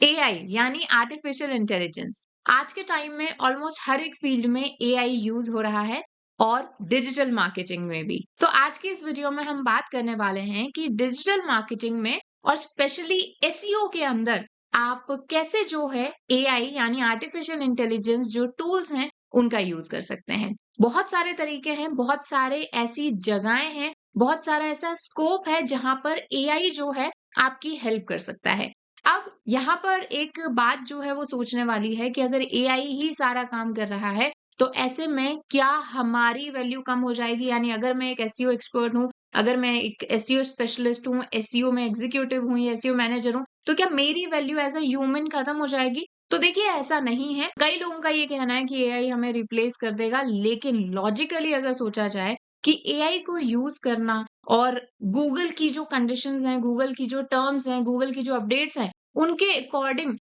AI यानी artificial intelligence आज के टाइम में ऑलमोस्ट हर एक फील्ड में एआई यूज हो रहा है और डिजिटल मार्केटिंग में भी। तो आज की इस वीडियो में हम बात करने वाले हैं कि डिजिटल मार्केटिंग में और स्पेशली एसईओ के अंदर आप कैसे जो है एआई यानी आर्टिफिशियल इंटेलिजेंस जो टूल्स हैं उनका यूज कर सकते हैं। बहुत सारे तरीके हैं, बहुत सारे ऐसी जगहें हैं, बहुत सारा ऐसा स्कोप है जहां पर एआई जो है आपकी हेल्प कर सकता है। अब यहाँ पर एक बात जो है वो सोचने वाली है कि अगर एआई ही सारा काम कर रहा है, तो ऐसे में क्या हमारी वैल्यू कम हो जाएगी? यानी अगर मैं एक एसईओ एक्सपर्ट हूँ, अगर मैं एक एसईओ स्पेशलिस्ट हूँ, एसईओ में एग्जीक्यूटिव हूँ या एसईओ मैनेजर हूँ, तो क्या मेरी वैल्यू एज़ अ ह्यूमन खत्म हो जाएगी? तो देखिए ऐसा नहीं है। कई लोगों का ये कहना है कि एआई हमें रिप्लेस कर देगा, लेकिन लॉजिकली अगर सोचा जाए कि एआई को यूज़ करना और गूगल की जो कंडीशंस हैं, गूगल की जो टर्म्स हैं, गूगल की जो अपडेट्स हैं, उनके अकॉर्डिंग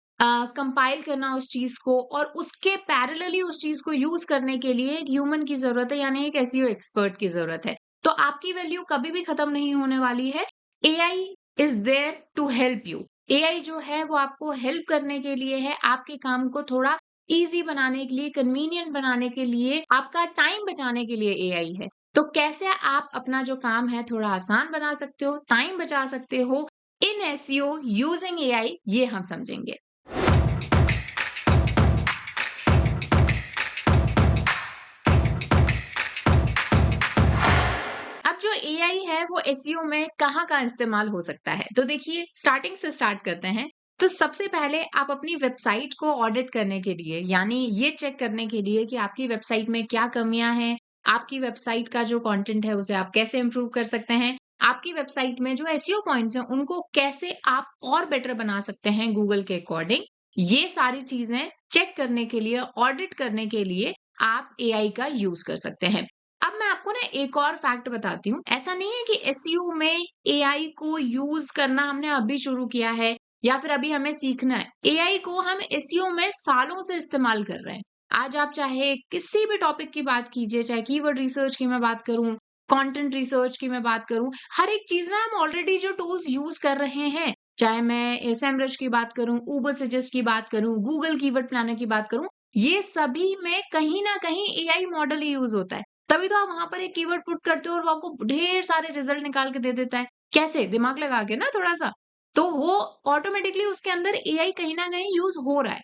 कंपाइल करना उस चीज़ को और उसके पैरेलली उस चीज़ को यूज़ करने के लिए एक ह्यूमन की ज़रूरत है, यानी एक एसईओ एक्सपर्ट की ज़रूरत है। तो आपकी वैल्यू कभी भी खत्म नहीं होने वाली है। AI is there to help you. AI जो है वो आपको हेल्प करने के लिए है, आपके काम को थोड़ा ईज़ी बनाने के लिए, कन्वीनिएंट बनाने के लिए, आपका टाइम बचाने के लिए एआई है। तो कैसे आप अपना जो काम है थोड़ा आसान बना सकते हो, टाइम बचा सकते हो इन एसईओ यूजिंग एआई, ये हम समझेंगे। अब जो एआई है वो एसईओ में कहाँ-कहाँ इस्तेमाल हो सकता है? तो देखिए स्टार्टिंग से स्टार्ट करते हैं। तो सबसे पहले आप अपनी वेबसाइट को ऑडिट करने के लिए यानी ये चेक करने के लिए कि आपकी वेबसाइट में क्या कमियाँ हैं, आपकी वेबसाइट का जो कंटेंट है उसे आप कैसे इम्प्रूव कर सकते हैं, आपकी वेबसाइट में जो एसईओ पॉइंट्स हैं उनको कैसे आप और बेटर बना सकते हैं गूगल के अकॉर्डिंग। ये सारी चीज़ें चेक करने के लिए, ऑडिट करने के लिए आप एआई का यूज़ कर सकते हैं। अब मैं आपको ना एक और फैक्ट बताती हूँ। ऐसा नहीं है कि एसईओ में एआई को यूज़ करना हमने अभी शुरू किया है या फिर अभी हमें सीखना है। एआई को हम एसईओ में सालों से इस्तेमाल कर रहे हैं। आज आप चाहे किसी भी टॉपिक की बात कीजिए, चाहे कीवर्ड रिसर्च की मैं बात करूँ, कंटेंट रिसर्च की मैं बात करूँ, हर एक चीज़ में हम ऑलरेडी जो टूल्स यूज़ कर रहे हैं, चाहे मैं सेमरश की बात करूँ, उबर सजेस्ट की बात करूँ, गूगल कीवर्ड प्लानर की बात करूँ, ये सभी में कहीं न कहीं एआई मॉडल ही यूज़ होता है। तभी तो आप वहाँ पर एक कीवर्ड पुट करते हो और वो आपको ढेर सारे रिजल्ट निकाल के दे देता है। कैसे? दिमाग लगा के ना थोड़ा-सा। तो वो ऑटोमेटिकली उसके अंदर एआई कहीं न कहीं यूज़ हो रहा है।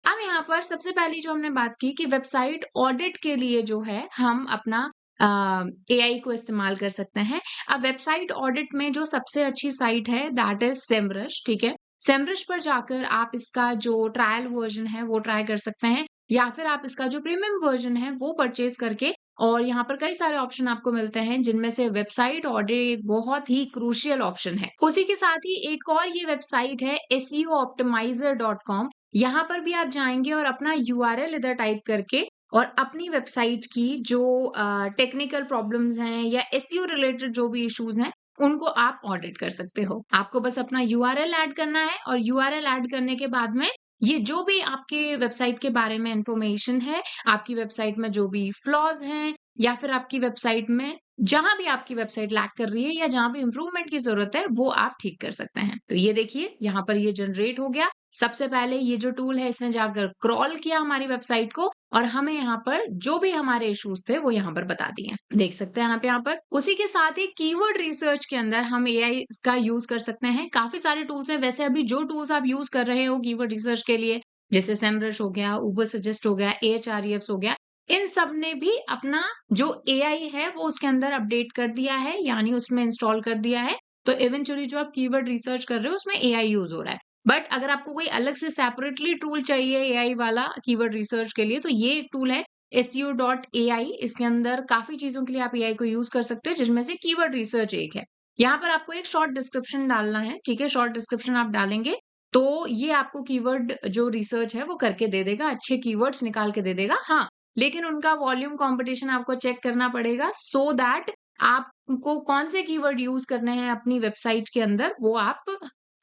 अब यहाँ पर सबसे पहली जो हमने बात की कि वेबसाइट ऑडिट के लिए जो है हम अपना एआई को इस्तेमाल कर सकते हैं। अब वेबसाइट ऑडिट में जो सबसे अच्छी साइट है दैट इज़ सेमरश, ठीक है? सेमरश पर जाकर आप इसका जो ट्रायल वर्ज़न है वो ट्राई कर सकते हैं या फिर आप इसका जो प्रीमियम वर्ज़न है वो परचेज़ करके और यहाँ पर कई सारे ऑप्शन आपको मिलते हैं जिनमें से वेबसाइट ऑडिट एक बहुत ही क्रूशियल ऑप्शन है। उसी के साथ ही एक और ये वेबसाइट है seooptimizer.com। यहाँ पर भी आप जाएँगे और अपना यूआरएल इधर टाइप करके और अपनी वेबसाइट की जो टेक्निकल प्रॉब्लम्स हैं या एसईओ रिलेटेड जो भी इश्यूज़ हैं, उनको आप ऑडिट कर सकते हो। आपको बस अपना यूआरएल ऐड करना है और यूआरएल ऐड करने के बाद में ये जो भी आपके वेबसाइट के बारे में इन्फॉर्मेशन है, आपकी वेबसाइट में जो भी फ्लॉज़ हैं या फिर आपकी वेबसाइट में जहाँ भी आपकी वेबसाइट लैग कर रही है या जहाँ भी इम्प्रूवमेंट की ज़रूरत है, वो आप ठीक कर सकते हैं। तो ये देखिए, यहाँ पर ये जनरेट हो गया। सबसे पहले ये जो टूल है इसने जाकर क्रॉल किया हमारी वेबसाइट को और हमें यहाँ पर जो भी हमारे इश्यूज थे वो यहाँ पर बता दिए। देख सकते हैं आप यहाँ पर। उसी के साथ ही कीवर्ड रिसर्च के अंदर हम एआई का यूज कर सकते हैं। काफी सारे टूल्स हैं। वैसे अभी जो टूल्स आप यूज कर रहे हो कीवर्ड रिसर्च के लिए, जैसे सेमरश हो गया, उबर सजेस्ट हो गया, एएचआरईएफ्स हो गया, इन सब ने भी अपना जो एआई है वो उसके अंदर अपडेट कर दिया है, यानी उसमें इंस्टॉल कर दिया है। तो इवेंचुअली जो आप कीवर्ड रिसर्च कर रहे हो उसमें एआई यूज हो रहा है। बट अगर आपको कोई अलग से सेपरेटली टूल चाहिए एआई वाला कीवर्ड रिसर्च के लिए, तो ये एक टूल है SEO.ai। इसके अंदर काफ़ी चीज़ों के लिए आप एआई को यूज़ कर सकते हो, जिसमें से कीवर्ड रिसर्च एक है। यहाँ पर आपको एक शॉर्ट डिस्क्रिप्शन डालना है, ठीक है? शॉर्ट डिस्क्रिप्शन आप डालेंगे, तो ये आपको कीवर्ड जो रिसर्च है, वो करके दे देगा, अच्छे कीवर्ड्स निकाल के दे देगा। हाँ, लेकिन उनका वॉल्यूम कॉम्पिटिशन आपको चेक करना पड़ेगा सो दैट आपको कौन से कीवर्ड यूज़ करने हैं अपनी वेबसाइट के अंदर, वो आप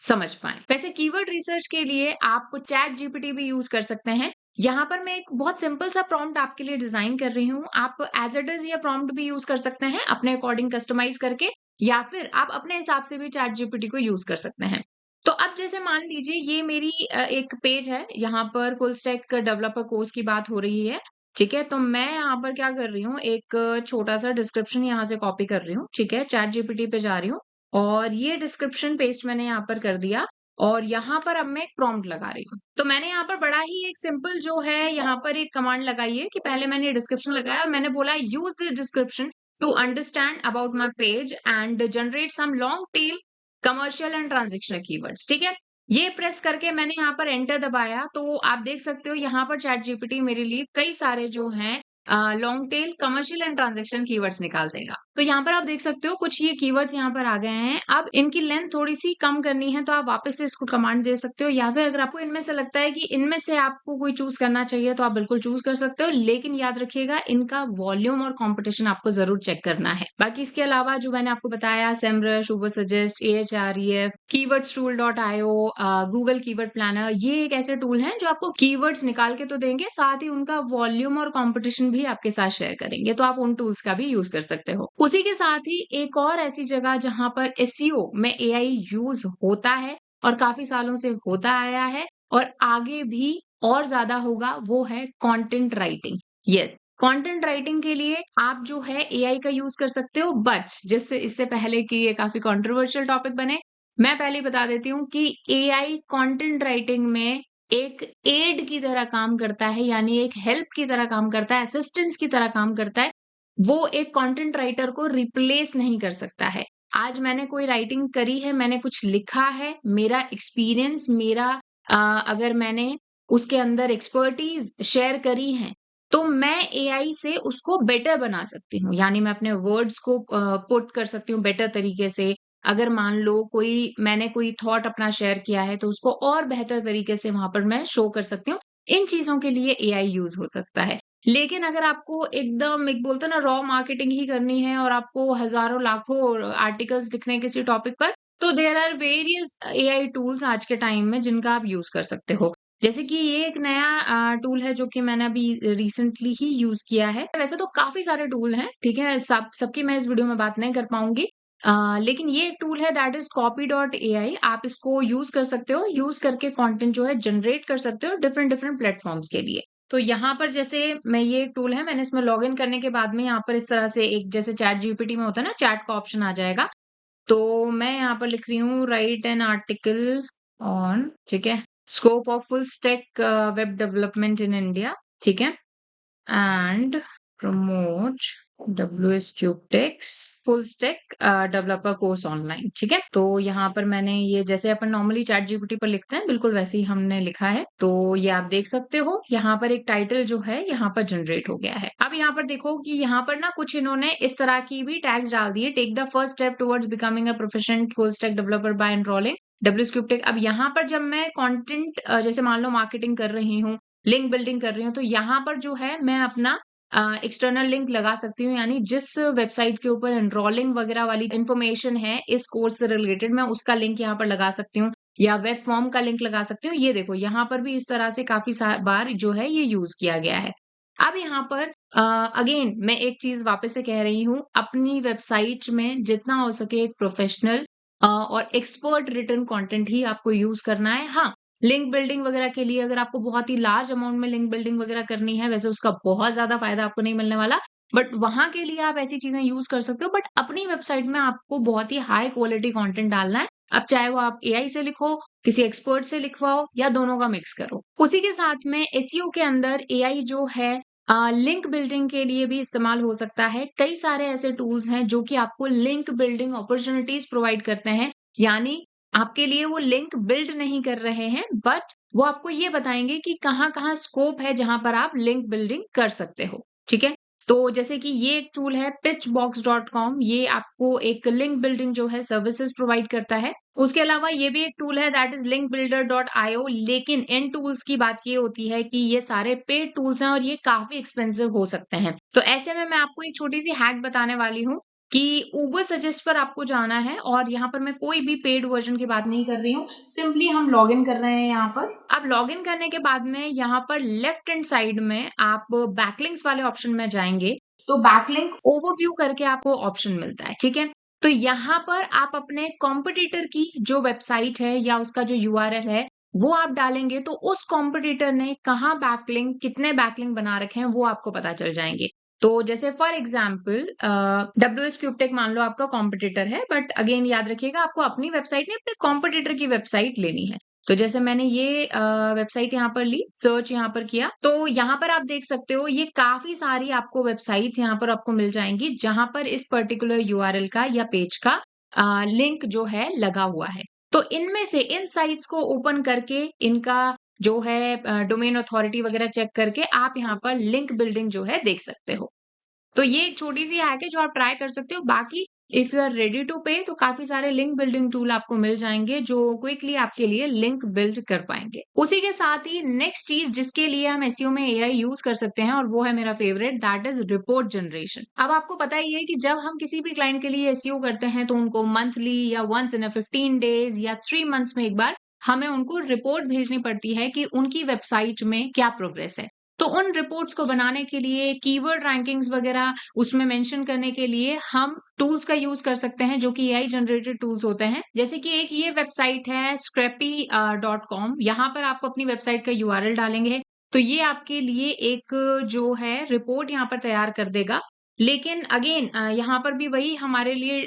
समझ पाएँ। वैसे कीवर्ड रिसर्च के लिए आप चैट जीपीटी भी यूज़ कर सकते हैं। यहाँ पर मैं एक बहुत सिंपल सा प्रॉम्प्ट आपके लिए डिज़ाइन कर रही हूँ। आप एज़ इट इज़ ये प्रॉम्प्ट भी यूज़ कर सकते हैं अपने अकॉर्डिंग कस्टमाइज़ करके या फिर आप अपने हिसाब से भी चैट जीपीटी को यूज़ कर सकते हैं। तो अब जैसे मान लीजिए ये मेरी एक पेज है, यहाँ पर फुल स्टैक डेवलपर कोर्स की बात हो रही है, ठीक है? तो मैं यहाँ पर क्या कर रही हूँ, एक छोटा-सा डिस्क्रिप्शन यहाँ से कॉपी कर रही हूँ, ठीक है? चैट जीपीटी पे जा रही हूँ और ये डिस्क्रिप्शन पेस्ट मैंने यहाँ पर कर दिया और यहाँ पर अब मैं एक प्रॉम्प्ट लगा रही हूँ। तो मैंने यहाँ पर बड़ा ही एक सिंपल जो है यहाँ पर एक कमांड लगाई है कि पहले मैंने डिस्क्रिप्शन लगाया और मैंने बोला use this description to understand about my page and generate some long tail commercial and transactional keywords, ठीक है? ये प्रेस करके मैंने यहाँ पर एंटर दबाया, तो आप देख सकते हो यहाँ पर चैट जीपीटी मेरे लिए कई सारे जो हैं long tail commercial and transaction keywords निकाल देगा। तो यहाँ पर आप देख सकते हो कुछ ये कीवर्ड्स यहाँ पर आ गए हैं। अब इनकी लेंथ थोड़ी-सी कम करनी है, तो आप वापस से इसको कमांड दे सकते हो या फिर अगर आपको इनमें से लगता है कि इनमें से आपको कोई चूज़ करना चाहिए, तो आप बिल्कुल चूज़ कर सकते हो। लेकिन याद रखिएगा इनका वॉल्यूम और कॉम्पिटिशन आपको ज़रूर चेक करना है। बाकी इसके अलावा जो मैंने आपको बताया सेमरश, उबरसजेस्ट, एएचआरईएफ, कीवर्ड्सटूल.आईओ, गूगल कीवर्ड प्लानर, ये एक ऐसे टूल हैं जो आपको कीवर्ड्स निकाल के तो देंगे, साथ ही उनका वॉल्यूम और कॉम्पिटिशन भी आपके साथ शेयर करेंगे। तो आप उन टूल्स का भी यूज़ कर सकते हो। उसी के साथ ही एक और ऐसी जगह जहाँ पर एसईओ में एआई यूज़ होता है और काफ़ी सालों से होता आया है और आगे भी और ज़्यादा होगा, वो है content writing. Yes, content writing के लिए आप जो है एआई का यूज़ कर सकते हो, बट जिससे इससे पहले कि ये काफ़ी कंट्रोवर्शियल टॉपिक बने, मैं पहले ही बता देती हूँ कि एआई कंटेंट राइटिंग में एक एड की तरह काम करता है, यानी एक हेल्प की तरह काम करता है, असिस्टेंस की तरह काम करता है। वो एक कंटेंट राइटर को रिप्लेस नहीं कर सकता है। आज मैंने कोई राइटिंग करी है, मैंने कुछ लिखा है, मेरा एक्सपीरियंस, मेरा अगर मैंने उसके अंदर एक्सपर्टीज़ शेयर करी है, तो मैं एआई से उसको बेटर बना सकती हूँ। यानी मैं अपने वर्ड्स को पुट कर सकती हूँ बेटर तरीके से। अगर मान लो मैंने कोई थॉट अपना शेयर किया है, तो उसको और बेहतर तरीके से वहाँ पर मैं शो कर सकती हूँ। इन चीज़ों के लिए एआई यूज़ हो सकता है। लेकिन अगर आपको एकदम एक बोलते हैं ना रॉ मार्केटिंग ही करनी है और आपको हज़ारों लाखों आर्टिकल्स लिखने हैं किसी टॉपिक पर, तो there are various AI tools आज के टाइम में जिनका आप यूज़ कर सकते हो। जैसे कि ये एक नया टूल है जो कि मैंने अभी रिसेंटली ही यूज़ किया है। वैसे तो काफ़ी सारे टूल हैं, ठीक है? सबकी मैं इस वीडियो में बात नहीं कर पाऊँगी। लेकिन ये एक टूल है दैट इज़ कॉपी.एआई, आप इसको यूज़ कर सकते हो, यूज़ करके कंटेंट जो है जनरेट कर सकते हो डिफरेंट डिफरेंट प्लेटफ़ॉर्म्स के लिए। तो यहाँ पर जैसे मैं ये एक टूल है, मैंने इसमें लॉगिन करने के बाद में यहाँ पर इस तरह से एक जैसे चैट जीपीटी में होता है ना, चैट का ऑप्शन आ जाएगा। तो मैं यहाँ पर लिख रही हूँ राइट एन आर्टिकल ऑन, ठीक है? Scope of full stack web development in India, ठीक है? And promote WS Cubetech's full stack developer course online, ठीक है? तो यहाँ पर मैंने ये जैसे अपन नॉर्मली चैट जीपीटी पर लिखते हैं, बिल्कुल वैसे ही हमने लिखा है। तो ये आप देख सकते हो, यहाँ पर एक टाइटल जो है यहाँ पर जनरेट हो गया है। अब यहाँ पर देखो कि यहाँ पर ना कुछ इन्होंने इस तरह की भी टैग्स डाल दिए, take the first step towards becoming a proficient full stack developer by enrolling WS Cubetech. अब यहाँ पर जब मैं कंटेंट जैसे मान लो मार्केटिंग कर रही हूँ, लिंक बिल्डिंग कर रही हूँ, तो यहाँ पर जो है मैं अपना एक्सटर्नल लिंक लगा सकती हूँ, यानी जिस वेबसाइट के ऊपर एनरोलिंग वगैरह वाली इन्फॉर्मेशन है इस कोर्स से रिलेटेड, मैं उसका लिंक यहाँ पर लगा सकती हूँ या वेब फॉर्म का लिंक लगा सकती हूँ। ये देखो यहाँ पर भी इस तरह से काफ़ी बार जो है ये यूज़ किया गया है। अब यहाँ पर अगेन मैं एक चीज़ वापस से कह रही हूँ, अपनी वेबसाइट में जितना हो सके एक प्रोफेशनल और एक्सपर्ट रिटन कंटेंट ही आपको यूज़ करना है। हाँ, लिंक बिल्डिंग वगैरह के लिए अगर आपको बहुत ही लार्ज अमाउंट में लिंक बिल्डिंग वगैरह करनी है, वैसे उसका बहुत ज़्यादा फ़ायदा आपको नहीं मिलने वाला, बट वहाँ के लिए आप ऐसी चीज़ें यूज़ कर सकते हो। बट अपनी वेबसाइट में आपको बहुत ही हाई क्वालिटी कंटेंट डालना है। अब चाहे वो आप एआई से लिखो, किसी एक्सपर्ट से लिखवाओ या दोनों का मिक्स करो। उसी के साथ में एसईओ के अंदर एआई जो है लिंक बिल्डिंग के लिए भी इस्तेमाल हो सकता है। कई सारे ऐसे टूल्स हैं जो कि आपको लिंक बिल्डिंग अपॉर्च्युनिटीज़ प्रोवाइड करते हैं। यानी आपके लिए वो लिंक बिल्ड नहीं कर रहे हैं, बट वो आपको ये बताएँगे कि कहाँ-कहाँ स्कोप है जहाँ पर आप लिंक बिल्डिंग कर सकते हो, ठीक है? तो जैसे कि ये एक टूल है pitchbox.com, ये आपको एक लिंक बिल्डिंग जो है सर्विसेज़ प्रोवाइड करता है। उसके अलावा ये भी एक टूल है दैट इज़ linkbuilder.io, लेकिन इन टूल्स की बात ये होती है कि ये सारे पेड टूल्स हैं और ये काफ़ी एक्सपेंसिव हो सकते हैं। तो ऐसे में मैं आपको एक छोटी-सी हैक बताने वाली हूँ कि उबर सजेस्ट पर आपको जाना है और यहाँ पर मैं कोई भी पेड वर्ज़न की बात नहीं कर रही हूँ, सिंपली हम लॉगिन कर रहे हैं यहाँ पर। अब लॉगिन करने के बाद में यहाँ पर लेफ्ट हैंड साइड में आप बैकलिंक्स वाले ऑप्शन में जाएँगे, तो बैकलिंक ओवरव्यू करके आपको ऑप्शन मिलता है, ठीक है? तो यहाँ पर आप अपने कॉम्पिटिटर की जो वेबसाइट है या उसका जो यूआरएल है, वो आप डालेंगे तो उस कॉम्पिटिटर ने कहाँ बैकलिंक, कितने बैकलिंक बना रखे हैं, वो आपको पता चल जाएँगे। तो जैसे फॉर एग्ज़ाम्पल डब्ल्यूएस क्यूबटेक मान लो आपका कॉम्पिटिटर है, बट अगेन याद रखिएगा आपको अपनी वेबसाइट नहीं, अपने कॉम्पिटिटर की वेबसाइट लेनी है। तो जैसे मैंने ये वेबसाइट यहाँ पर ली, सर्च यहाँ पर किया, तो यहाँ पर आप देख सकते हो ये काफ़ी सारी आपको वेबसाइट्स यहाँ पर आपको मिल जाएँगी, जहाँ पर इस पर्टिकुलर यूआरएल का या पेज का लिंक जो है लगा हुआ है। तो इनमें से इन साइट्स को ओपन करके इनका जो है डोमेन अथॉरिटी वगैरह चेक करके आप यहाँ पर लिंक बिल्डिंग जो है देख सकते हो। तो ये एक छोटी-सी हैक है जो आप ट्राई कर सकते हो। बाकी if you are ready to pay तो काफ़ी सारे लिंक बिल्डिंग टूल आपको मिल जाएँगे जो क्विकली आपके लिए लिंक बिल्ड कर पाएँगे। उसी के साथ ही नेक्स्ट चीज़ जिसके लिए हम एसईओ में एआई यूज़ कर सकते हैं और वो है मेरा favourite that is report generation. अब आपको पता ही है कि जब हम किसी भी क्लाइंट के लिए एसईओ करते हैं तो उनको मंथली या वन्स इन अ 15 डेज़ या 3 मंथ्स में एक बार हमें उनको रिपोर्ट भेजनी पड़ती है कि उनकी वेबसाइट में क्या प्रोग्रेस है। तो उन रिपोर्ट्स को बनाने के लिए कीवर्ड रैंकिंग्स वगैरह उसमें मेंशन करने के लिए हम टूल्स का यूज़ कर सकते हैं जो कि एआई जनरेटेड टूल्स होते हैं। जैसे कि एक ये वेबसाइट है scrappy .com यहाँ पर आप अपनी वेबसाइट का यूआरएल डालेंगे, तो ये आपके लिए एक जो है रिपोर्ट यहाँ पर तैयार कर देगा। लेकिन अगेन यहाँ पर भी वही हमारे लिए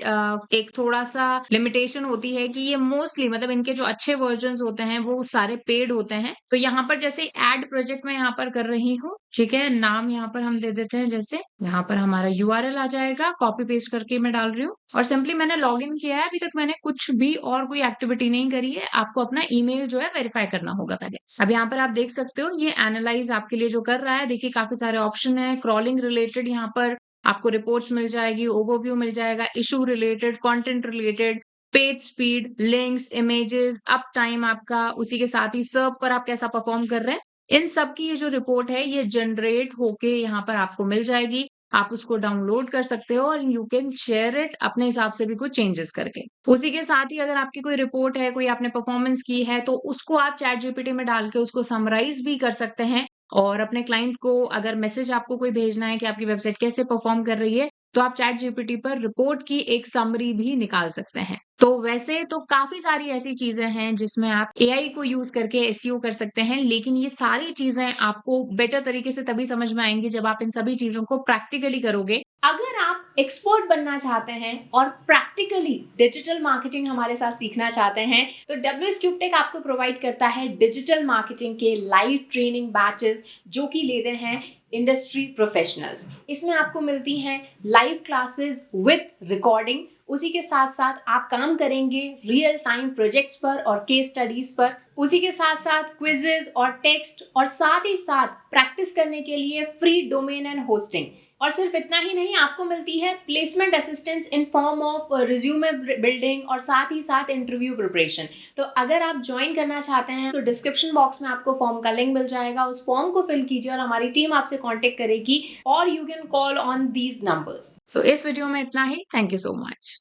एक थोड़ा-सा लिमिटेशन होती है कि ये मोस्टली मतलब इनके जो अच्छे वर्जन्स होते हैं वो सारे पेड होते हैं। तो यहाँ पर जैसे ऐड प्रोजेक्ट मैं यहाँ पर कर रही हूँ, ठीक है? नाम यहाँ पर हम दे देते हैं जैसे, यहाँ पर हमारा यूआरएल आ जाएगा, कॉपी पेस्ट करके मैं डाल रही हूँ और सिंपली मैंने लॉगिन किया है, अभी तक मैंने कुछ भी और कोई एक्टिविटी नहीं करी है। आपको अपना ईमेल जो है वेरीफाई करना होगा पहले। अब यहाँ पर आप देख सकते हो ये एनालाइज़ आपके लिए जो कर रहा है, देखिए काफ़ी सारे ऑप्शन हैं, क्रॉलिंग रिलेटेड यहाँ पर आपको रिपोर्ट्स मिल जाएगी, ओवरव्यू मिल जाएगा, issue related, content related, page speed, links, images, up time आपका, उसी के साथ ही सर्व पर आप कैसा परफॉर्म कर रहे हैं। इन सब की ये जो रिपोर्ट है, ये जनरेट होके यहाँ पर आपको मिल जाएगी। आप उसको डाउनलोड कर सकते हो और यू कैन शेयर इट अपने हिसाब से भी कुछ चेंजेस करके। उसी के साथ ही अगर आपकी कोई रिपोर्ट है, कोई आपने परफॉर्मेंस की है, तो उसको आप चैट जीपीटी में डाल के उसको समराइज़ भी कर सकते हैं और अपने क्लाइंट को अगर मैसेज आपको कोई भेजना है कि आपकी वेबसाइट कैसे परफॉर्म कर रही है, तो आप चैट जीपीटी पर रिपोर्ट की एक समरी भी निकाल सकते हैं। तो वैसे तो काफ़ी सारी ऐसी चीज़ें हैं जिसमें आप एआई को यूज़ करके एसईओ कर सकते हैं, लेकिन ये सारी चीज़ें आपको बेटर तरीके से तभी समझ में आएँगी जब आप इन सभी चीज़ों को प्रैक्टिकली करोगे। अगर आप एक्सपर्ट बनना चाहते हैं और प्रैक्टिकली डिजिटल मार्केटिंग हमारे साथ सीखना चाहते हैं, तो डब्ल्यूएस क्यूबटेक आपको प्रोवाइड करता है डिजिटल मार्केटिंग के लाइव ट्रेनिंग बैचेस जो कि लेते हैं इंडस्ट्री प्रोफेशनल्स। इसमें आपको मिलती हैं लाइव क्लासेस विद रिकॉर्डिंग। उसी के साथ साथ आप काम करेंगे रियल टाइम प्रोजेक्ट्स पर और केस स्टडीज पर। उसी के साथ साथ क्विजेज और टेक्स्ट और साथ ही साथ प्रैक्टिस करने के लिए फ्री डोमेन एंड होस्टिंग। और सिर्फ इतना ही नहीं, आपको मिलती है placement assistance in form of resume building और साथ ही साथ इंटरव्यू प्रिपरेशन। तो अगर आप ज्वाइन करना चाहते हैं तो डिस्क्रिप्शन बॉक्स में आपको फॉर्म का लिंक मिल जाएगा, उस फॉर्म को फिल कीजिए और हमारी टीम आपसे कांटेक्ट करेगी और you can call on these numbers. So इस वीडियो में इतना ही। Thank you so much.